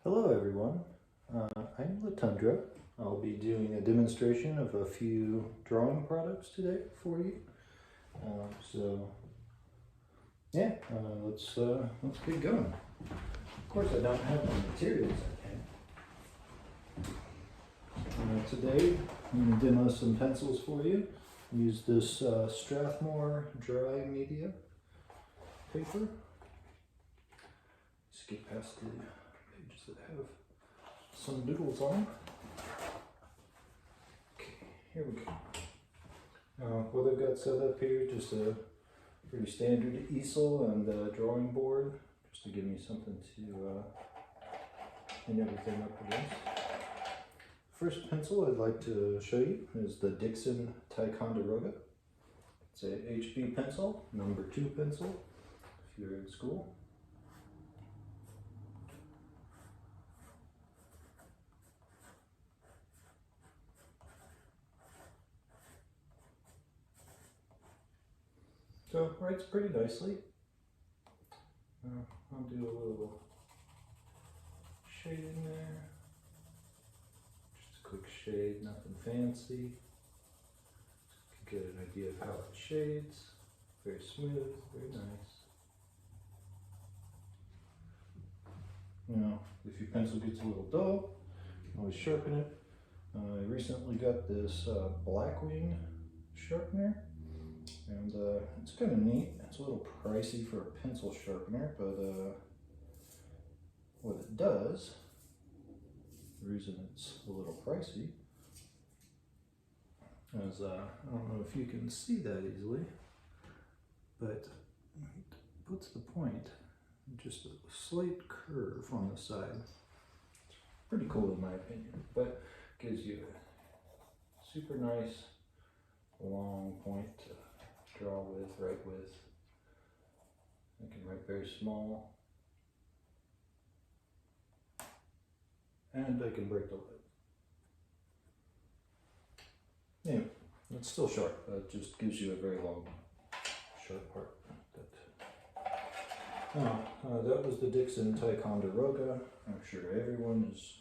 Hello everyone, I'm Latundra. I'll be doing a demonstration of a few drawing products today for you. Let's get going. Of course I don't have the materials I can. Today I'm going to demo some pencils for you. Use this Strathmore dry media paper. Skip past the pages that have some doodles on them. Okay, here we go. What I've got set up here, just a pretty standard easel and a drawing board, just to give me something to hang everything up against. First pencil I'd like to show you is the Dixon Ticonderoga. It's a HB pencil, number 2 pencil, if you're in school. So it writes pretty nicely. I'll do a little shading there. Just a quick shade, nothing fancy. Just get an idea of how it shades. Very smooth, very nice. Now, if your pencil gets a little dull, you can always sharpen it. I recently got this Blackwing sharpener. And it's kind of neat. It's a little pricey for a pencil sharpener, but what it does, the reason it's a little pricey, is I don't know if you can see that easily, but it puts the point in just a slight curve on the side. It's pretty cool in my opinion, but gives you a super nice long point to draw with, write with. I can write very small, and I can break the lid. Anyway, it's still sharp, but it just gives you a very long, sharp part. That was the Dixon Ticonderoga. I'm sure everyone has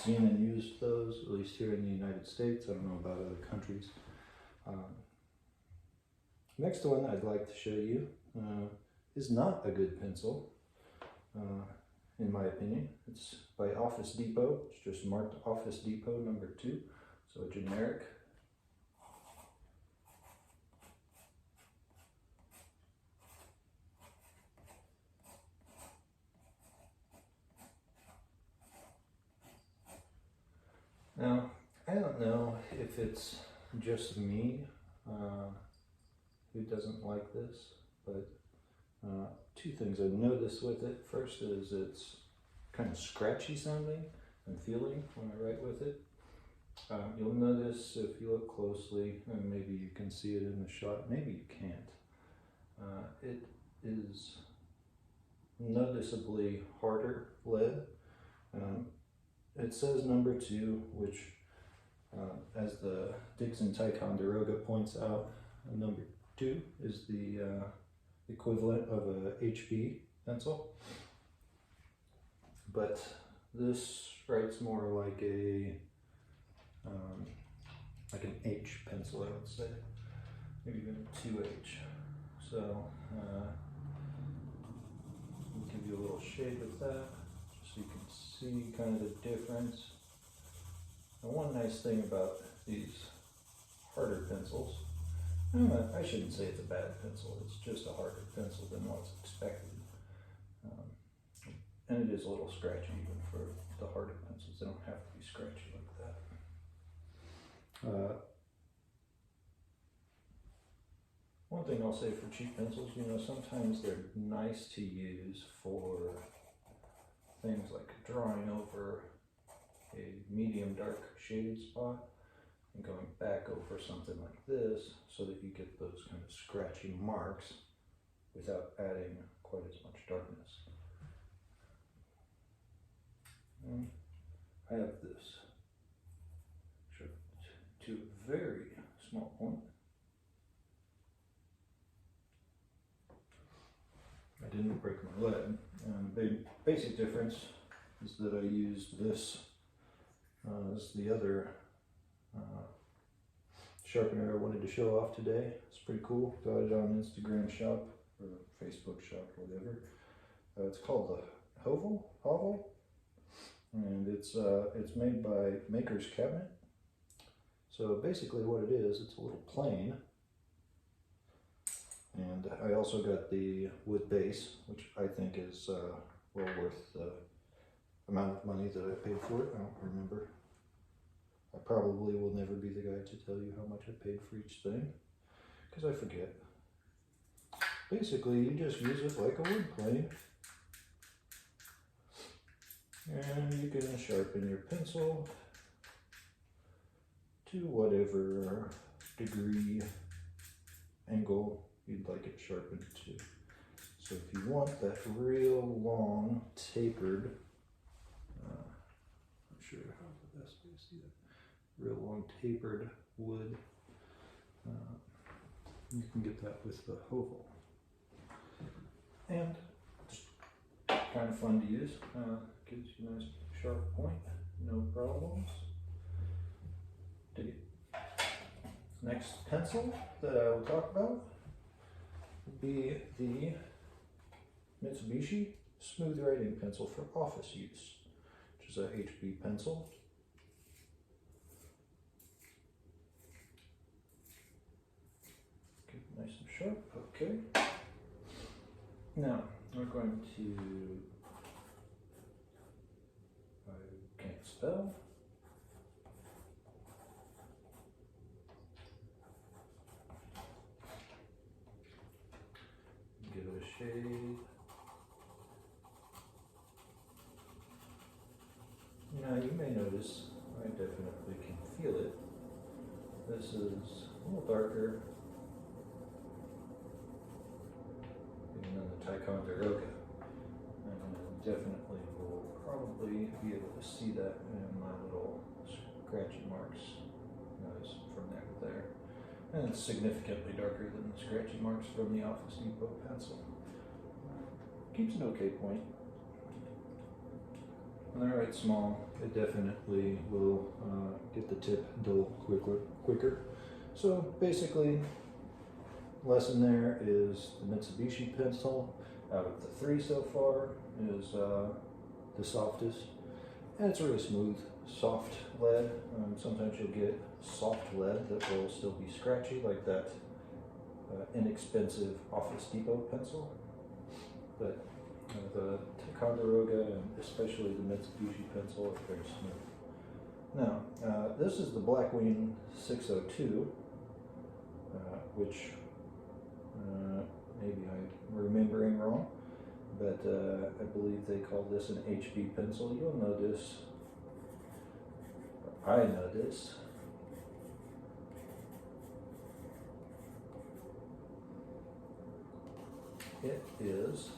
seen and used those, at least here in the United States. I don't know about other countries. Next one I'd like to show you is not a good pencil, in my opinion. It's by Office Depot. It's just marked Office Depot number 2, so a generic. Now, I don't know if it's just me who doesn't like this, but two things I've noticed with it. First is it's kind of scratchy sounding and feeling when I write with it. You'll notice if you look closely, and maybe you can see it in the shot, maybe you can't. It is noticeably harder lead. It says number 2, which as the Dixon Ticonderoga points out, number 2 is the equivalent of a HB pencil, but this writes more like an H pencil, I would say, maybe even a 2H. So I'll give you a little shade with that, just so you can see kind of the difference. And one nice thing about these harder pencils, I shouldn't say it's a bad pencil, it's just a harder pencil than what's expected. And it is a little scratchy even for the harder pencils. They don't have to be scratchy like that. One thing I'll say for cheap pencils, sometimes they're nice to use for things like drawing over a medium dark shaded spot and going back over something like this, so that you get those kind of scratchy marks without adding quite as much darkness. I have this sharpened to a very small point. I didn't break my lead. The basic difference is that I used this as the other sharpener I wanted to show off today. It's pretty cool. Got it on Instagram shop or Facebook shop, whatever. It's called the Hovel, and it's made by Maker's Cabinet. So basically what it is, it's a little plane. And I also got the wood base, which I think is well worth the amount of money that I paid for it. I don't remember. I probably will never be the guy to tell you how much I paid for each thing, because I forget. Basically, you just use it like a wood plane. And you can sharpen your pencil to whatever degree, angle you'd like it sharpened to. So if you want that real long tapered, I'm sure how the best way to see that, real long tapered wood, you can get that with the Hovel. And just kind of fun to use, gives you a nice sharp point, no problems. Dig it. Next pencil that I will talk about would be the Mitsubishi Smooth Writing Pencil for office use, which is a HB pencil. Get it nice and sharp, okay. Now, we're going to, I can't spell. Give it a shade. Now you may notice, I definitely can feel it. This is a little darker than the Ticonderoga. And I definitely will probably be able to see that in my little scratchy marks. Notice from there to there. And it's significantly darker than the scratchy marks from the Office Depot pencil. Keeps an okay point. When I write small, it definitely will get the tip dull quicker. So basically, lesson there is the Mitsubishi pencil, out of the three so far, is the softest. And it's really smooth, soft lead. Sometimes you'll get soft lead that will still be scratchy, like that inexpensive Office Depot pencil. But the Ticonderoga and especially the Mitsubishi pencil are very smooth. Now, this is the Blackwing 602, which maybe I'm remembering wrong, but I believe they call this an HB pencil. You'll notice, I noticed, it is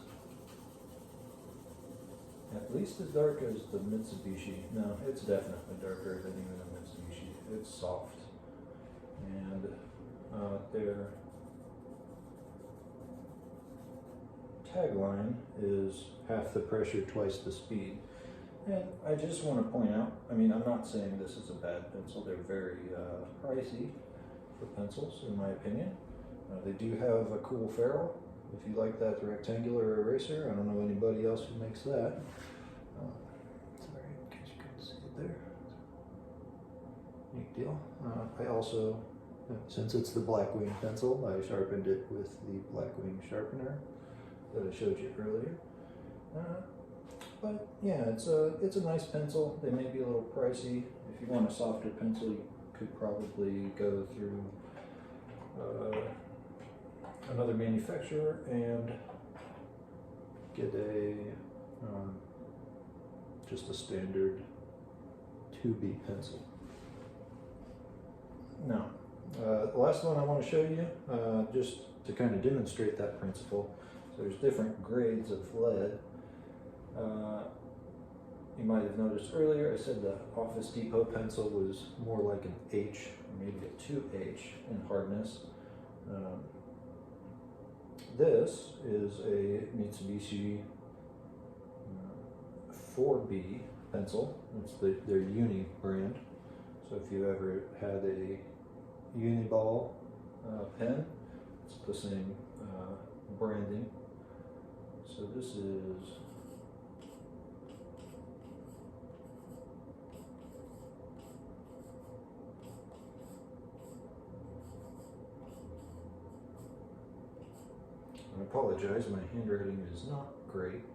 at least as dark as the Mitsubishi. No, it's definitely darker than even the Mitsubishi. It's soft. And their tagline is half the pressure, twice the speed. And I just want to point out, I mean, I'm not saying this is a bad pencil. They're very pricey for pencils, in my opinion. They do have a cool ferrule. If you like that rectangular eraser, I don't know anybody else who makes that. Sorry, in case you couldn't see it there. Neat deal. I also, since it's the Blackwing pencil, I sharpened it with the Blackwing sharpener that I showed you earlier. But yeah, it's a nice pencil. They may be a little pricey. If you want a softer pencil, you could probably go through another manufacturer and get a just a standard 2B pencil. Now, the last one I want to show you, just to kind of demonstrate that principle. So there's different grades of lead. You might have noticed earlier I said the Office Depot pencil was more like an H, or maybe a 2H in hardness. This is a Mitsubishi 4B pencil. It's their Uni brand. So if you ever had a Uniball pen, it's the same branding. So this is I apologize, my handwriting is not great,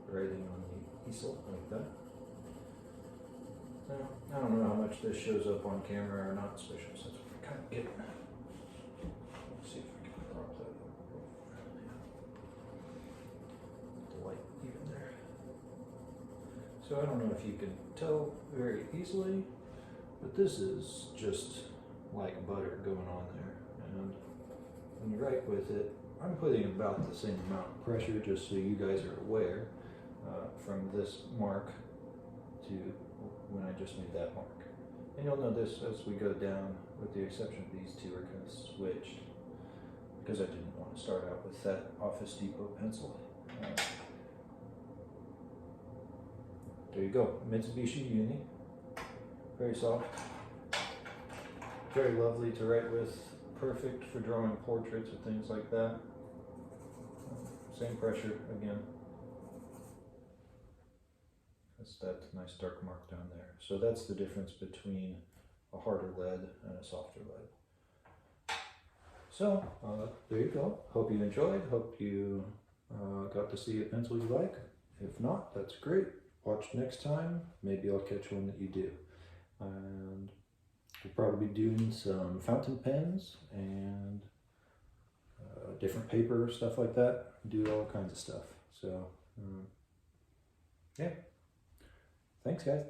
writing on the easel like that. Now, I don't know how much this shows up on camera or not, especially since we're kind of getting. Let's see if we can prop that up. The light even there. So I don't know if you can tell very easily, but this is just like butter going on there. And when you write with it, I'm putting about the same amount of pressure, just so you guys are aware, from this mark to when I just made that mark. And you'll notice as we go down, with the exception of these two, are kind of switched, because I didn't want to start out with that Office Depot pencil. There you go, Mitsubishi Uni. Very soft, very lovely to write with, perfect for drawing portraits or things like that. Same pressure again. That's that nice dark mark down there. So that's the difference between a harder lead and a softer lead. So there you go. Hope you enjoyed. Hope you got to see a pencil you like. If not, that's great. Watch next time. Maybe I'll catch one that you do. And we'll probably be doing some fountain pens and different paper, stuff like that. Do all kinds of stuff. So, yeah. Thanks, guys.